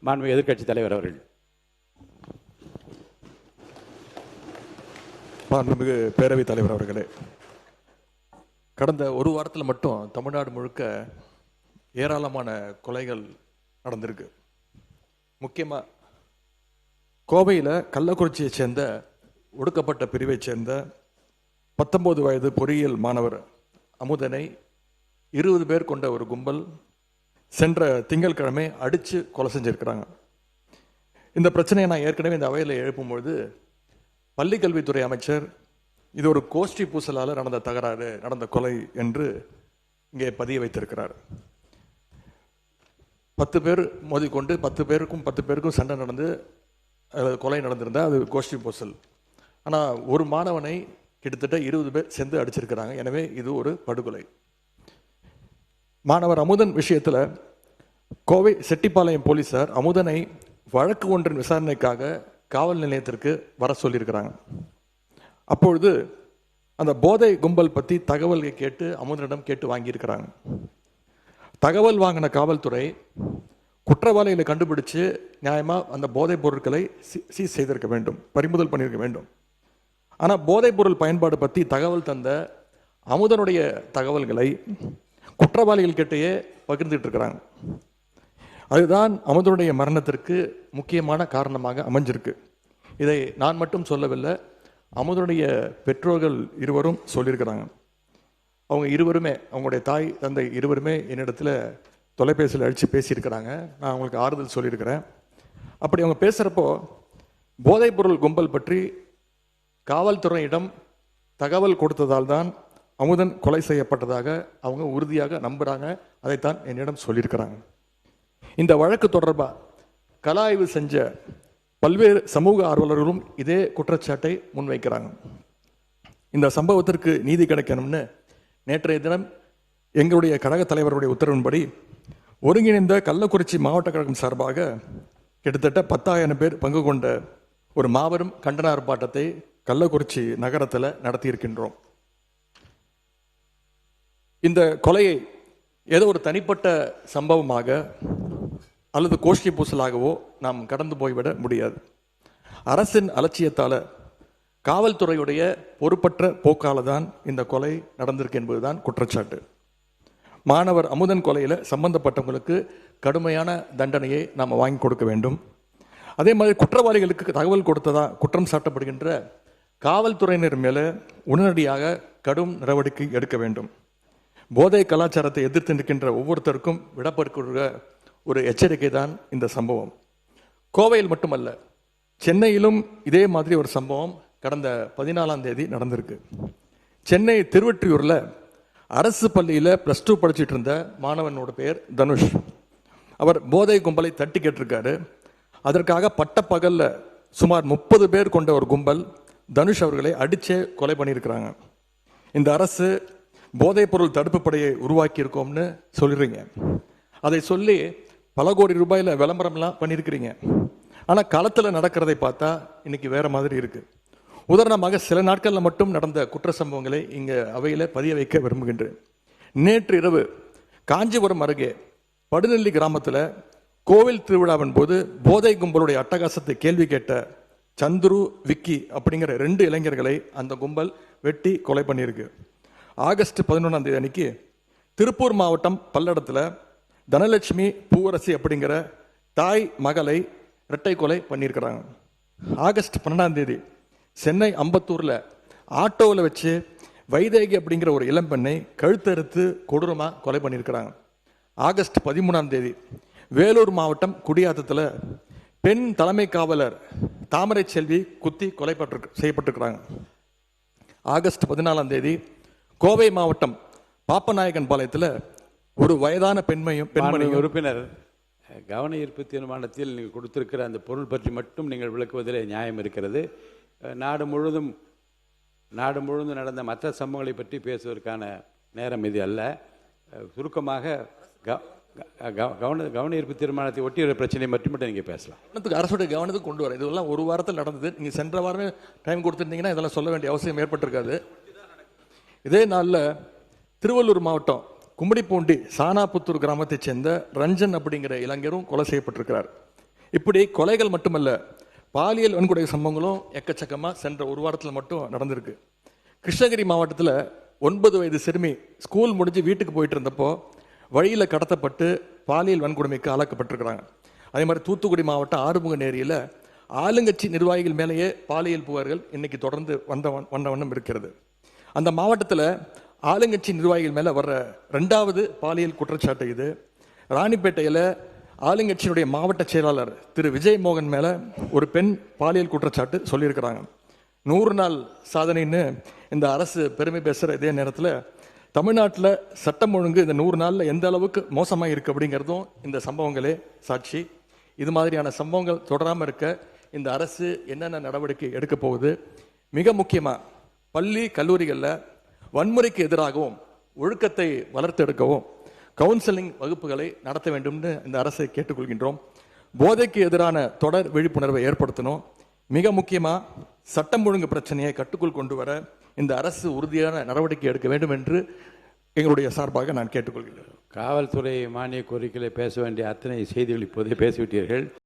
மாண்புமிகு எதிர்க்கட்சித் தலைவர் அவர்கள். மாண்புமிகு பேரவைத் தலைவர் அவர்களே, கடந்த ஒரு வாரத்தில் மட்டும் தமிழ்நாடு முழுக்க ஏராளமான கொலைகள் நடந்திருக்கு. முக்கியமாக கோவையில் கள்ளக்குறிச்சியை சேர்ந்த ஒடுக்கப்பட்ட பிரிவை சேர்ந்த 19 வயது பொறியியல் மாணவர் அமுதனை 20 பேர் கொண்ட ஒரு கும்பல் சென்ற திங்கட்கிழமை அடித்து கொலை செஞ்சிருக்கிறாங்க. இந்த பிரச்சனையை நான் ஏற்கனவே இந்த அவையில் எழுப்பும்பொழுது பள்ளிக்கல்வித்துறை அமைச்சர் இது ஒரு கோஷ்டி பூசலால் நடந்த தகராறு, நடந்த கொலை என்று இங்கே பதிய வைத்திருக்கிறார். 10 பேர் மோதிக்கொண்டு 10 பேருக்கும் சண்டை நடந்து கொலை நடந்திருந்தால் அது கோஷ்டி பூசல். ஆனால் ஒரு மாணவனை கிட்டத்தட்ட 20 பேர் சேர்ந்து அடிச்சிருக்கிறாங்க. எனவே இது ஒரு படுகொலை. மாணவர் அமுதன் விஷயத்தில் கோவை செட்டிப்பாளையம் போலீசார் அமுதனை வழக்கு ஒன்றின் விசாரணைக்காக காவல் நிலையத்திற்கு வர சொல்லியிருக்கிறாங்க. அப்பொழுது அந்த போதை கும்பல் பற்றி தகவல்களை கேட்டு அமுதனிடம் கேட்டு வாங்கியிருக்கிறாங்க. தகவல் வாங்கின காவல்துறை குற்றவாளிகளை கண்டுபிடிச்சு நியாயமாக அந்த போதைப் பொருட்களை சீஸ் செய்திருக்க வேண்டும், பறிமுதல் பண்ணியிருக்க வேண்டும். ஆனால் போதைப் பொருள் பயன்பாடு பற்றி தகவல் தந்த அமுதனுடைய தகவல்களை குற்றவாளிகள் கிட்டேயே பகிர்ந்துட்டு இருக்கிறாங்க. அதுதான் அமுதனுடைய மரணத்திற்கு முக்கியமான காரணமாக அமைஞ்சிருக்கு. இதை நான் மட்டும் சொல்லவில்லை, அமுதனுடைய பெற்றோர்கள் இருவரும் சொல்லியிருக்கிறாங்க. அவங்க இருவருமே, அவங்களுடைய தாய் தந்தை இருவருமே என்னிடத்தில் தொலைபேசியில் அடித்து பேசியிருக்கிறாங்க. நான் அவங்களுக்கு ஆறுதல் சொல்லியிருக்கிறேன். அப்படி அவங்க பேசுகிறப்போ போதைப்பொருள் கும்பல் பற்றி காவல்துறையிடம் தகவல் கொடுத்ததால் தான் அமுதன் கொலை செய்யப்பட்டதாக அவங்க உறுதியாக நம்புகிறாங்க. அதைத்தான் என்னிடம் சொல்லியிருக்கிறாங்க. இந்த வழக்கு தொடர்பாக கள ஆய்வு செஞ்ச பல்வேறு சமூக ஆர்வலர்களும் இதே குற்றச்சாட்டை முன்வைக்கிறாங்க. இந்த சம்பவத்திற்கு நீதி கிடைக்கணும்னு நேற்றைய தினம் எங்களுடைய கழக தலைவருடைய உத்தரவின்படி ஒருங்கிணைந்த கள்ளக்குறிச்சி மாவட்ட கழகம் சார்பாக கிட்டத்தட்ட 10,000 பேர் பங்கு கொண்ட ஒரு மாபெரும் கண்டன ஆர்ப்பாட்டத்தை கள்ளக்குறிச்சி நகரத்தில் நடத்தியிருக்கின்றோம். இந்த கொலையை ஏதோ ஒரு தனிப்பட்ட சம்பவமாக அல்லது கோஷ்டி பூசலாகவோ நாம் கடந்து போய்விட முடியாது. அரசின் அலட்சியத்தால், காவல்துறையுடைய பொறுப்பற்ற போக்கால தான் இந்த கொலை நடந்திருக்கு என்பதுதான் குற்றச்சாட்டு. மாணவர் அமுதன் கொலையில் சம்பந்தப்பட்டவங்களுக்கு கடுமையான தண்டனையை நாம் வாங்கி கொடுக்க வேண்டும். அதே மாதிரி குற்றவாளிகளுக்கு தகவல் கொடுத்ததா குற்றம் சாட்டப்படுகின்ற காவல்துறையினர் மேலே உடனடியாக கடும் நடவடிக்கை எடுக்க வேண்டும். போதை கலாச்சாரத்தை எதிர்த்து நிற்கின்ற ஒவ்வொருத்தருக்கும் விடப்படுகிற ஒரு எச்சரிக்கை தான் இந்த சம்பவம். கோவையில் மட்டுமல்ல, சென்னையிலும் இதே மாதிரி ஒரு சம்பவம் கடந்த 14ஆம் தேதி நடந்திருக்கு. சென்னை திருவொற்றியூரில் அரசு பள்ளியில் +2 படிச்சுட்டு இருந்த மாணவனோட பெயர் தனுஷ். அவர் போதை கும்பலை தட்டி கேட்டிருக்காரு. அதற்காக பட்டப்பகலில் சுமார் 30 பேர் கொண்ட ஒரு கும்பல் தனுஷ் அவர்களை அடிச்சே கொலை பண்ணியிருக்கிறாங்க. இந்த அரசு போதைப் பொருள் தடுப்பு படையை உருவாக்கி இருக்கோம்னு சொல்லிடுறீங்க. அதை சொல்லி பல கோடி ரூபாயில் விளம்பரம்லாம் பண்ணியிருக்கிறீங்க. ஆனால் களத்தில் நடக்கிறதை பார்த்தா இன்னைக்கு வேற மாதிரி இருக்கு. உதாரணமாக சில நாட்களில் மட்டும் நடந்த குற்ற சம்பவங்களை இங்கே அவையில் பதிய வைக்க விரும்புகின்றேன். நேற்று இரவு காஞ்சிபுரம் அருகே படுநெல்லி கிராமத்தில் கோவில் திருவிழாவின் போது போதை கும்பலுடைய அட்டகாசத்தை கேள்வி கேட்ட சந்துரு, விக்கி அப்படிங்கிற 2 இளைஞர்களை அந்த கும்பல் வெட்டி கொலை பண்ணியிருக்கு. ஆகஸ்ட் 11ஆம் தேதி அன்னைக்கு திருப்பூர் மாவட்டம் பல்லடத்தில் தனலட்சுமி, பூவரசி அப்படிங்கிற தாய் மகளை இரட்டை கொலை பண்ணியிருக்கிறாங்க. ஆகஸ்ட் 12ஆம் தேதி சென்னை அம்பத்தூரில் ஆட்டோவில் வச்சு வைதேகி அப்படிங்கிற ஒரு இளம்பெண்ணை கழுத்தறுத்து கொடூரமாக கொலை பண்ணியிருக்கிறாங்க. ஆகஸ்ட் 13ஆம் தேதி வேலூர் மாவட்டம் குடியாத்தத்தில் பெண் தலைமை காவலர் தாமரை செல்வி குத்தி கொலை செய்யப்பட்டிருக்கிறாங்க. ஆகஸ்ட் 14ஆம் தேதி கோவை மாவட்டம் பாப்பநாயக்கன் பாளையத்தில் ஒரு வயதான பெண்மணி உறுப்பினர் கவன ஈர்ப்பு தீர்மானத்தில் நீங்கள் கொடுத்திருக்கிற அந்த பொருள் பற்றி மட்டும் நீங்கள் விளக்குவதில் நியாயம் இருக்கிறது. நாடு முழுவதும் நடந்த மற்ற சம்பவங்களை பற்றி பேசுவதற்கான நேரம் இது அல்ல. சுருக்கமாக கவன ஈர்ப்பு தீர்மானத்தை ஒட்டி ஒரு பிரச்சனை மட்டும் நீங்கள் பேசலாம். அரசுடைய கவனத்துக்கு கொண்டு வர இதெல்லாம் ஒரு வாரத்தில் நடந்தது. நீங்கள் சென்ற வாரமே டைம் கொடுத்துருந்தீங்கன்னா இதெல்லாம் சொல்ல வேண்டிய அவசியம் ஏற்பட்டிருக்காது. இதே நாளில் திருவள்ளூர் மாவட்டம் கும்மிடிப்பூண்டி சானாபுத்தூர் கிராமத்தைச் சேர்ந்த ரஞ்சன் அப்படிங்கிற இளைஞரும் கொலை செய்யப்பட்டிருக்கிறார். இப்படி கொலைகள் மட்டுமல்ல, பாலியல் வன்கொடுமை சம்பவங்களும் எக்கச்சக்கமாக சென்ற ஒரு வாரத்தில் மட்டும் நடந்திருக்கு. கிருஷ்ணகிரி மாவட்டத்தில் 9 வயது சிறுமி ஸ்கூல் முடிஞ்சு வீட்டுக்கு போயிட்டு இருந்தப்போ வழியில் கடத்தப்பட்டு பாலியல் வன்கொடுமைக்கு ஆளாக்கப்பட்டிருக்கிறாங்க. அதே மாதிரி தூத்துக்குடி மாவட்டம் ஆறுமுகநேரியில் ஆளுங்கட்சி நிர்வாகிகள் மேலேயே பாலியல் புகார்கள் இன்னைக்கு தொடர்ந்து வந்த வண்ணம் இருக்கிறது. அந்த மாவட்டத்தில் ஆளுங்கட்சி நிர்வாகிகள் மேலே வர்ற 2வது பாலியல் குற்றச்சாட்டு இது. ராணிப்பேட்டையில் ஆளுங்கட்சியினுடைய மாவட்ட செயலாளர் திரு விஜய் மோகன் மேலே ஒரு பெண் பாலியல் குற்றச்சாட்டு சொல்லியிருக்கிறாங்க. 100 நாள் சாதனைன்னு இந்த அரசு பெருமை பேசுகிற இதே நேரத்தில் தமிழ்நாட்டில் சட்டம் ஒழுங்கு இந்த 100 நாளில் எந்த அளவுக்கு மோசமாக இருக்குது அப்படிங்கிறதும் இந்த சம்பவங்களே சாட்சி. இது மாதிரியான சம்பவங்கள் தொடராமல் இருக்க இந்த அரசு என்னென்ன நடவடிக்கை எடுக்க போகுது? மிக முக்கியமாக பள்ளி கல்லூரிகளில் வன்முறைக்கு எதிராகவும் ஒழுக்கத்தை வளர்த்தெடுக்கவும் கவுன்சிலிங் வகுப்புகளை நடத்த வேண்டும்னு இந்த அரசை கேட்டுக்கொள்கின்றோம். போதைக்கு எதிரான தொடர் விழிப்புணர்வை ஏற்படுத்தணும். மிக முக்கியமாக சட்டம் ஒழுங்கு பிரச்சனையை கட்டுக்குள் கொண்டு வர இந்த அரசு உறுதியான நடவடிக்கை எடுக்க வேண்டும் என்று எங்களுடைய சார்பாக நான் கேட்டுக்கொள்கிறேன். காவல்துறை மானிய கோரிக்கைகளை பேச வேண்டிய அத்தனை செய்திகள் இப்போதே பேசிவிட்டீர்கள்.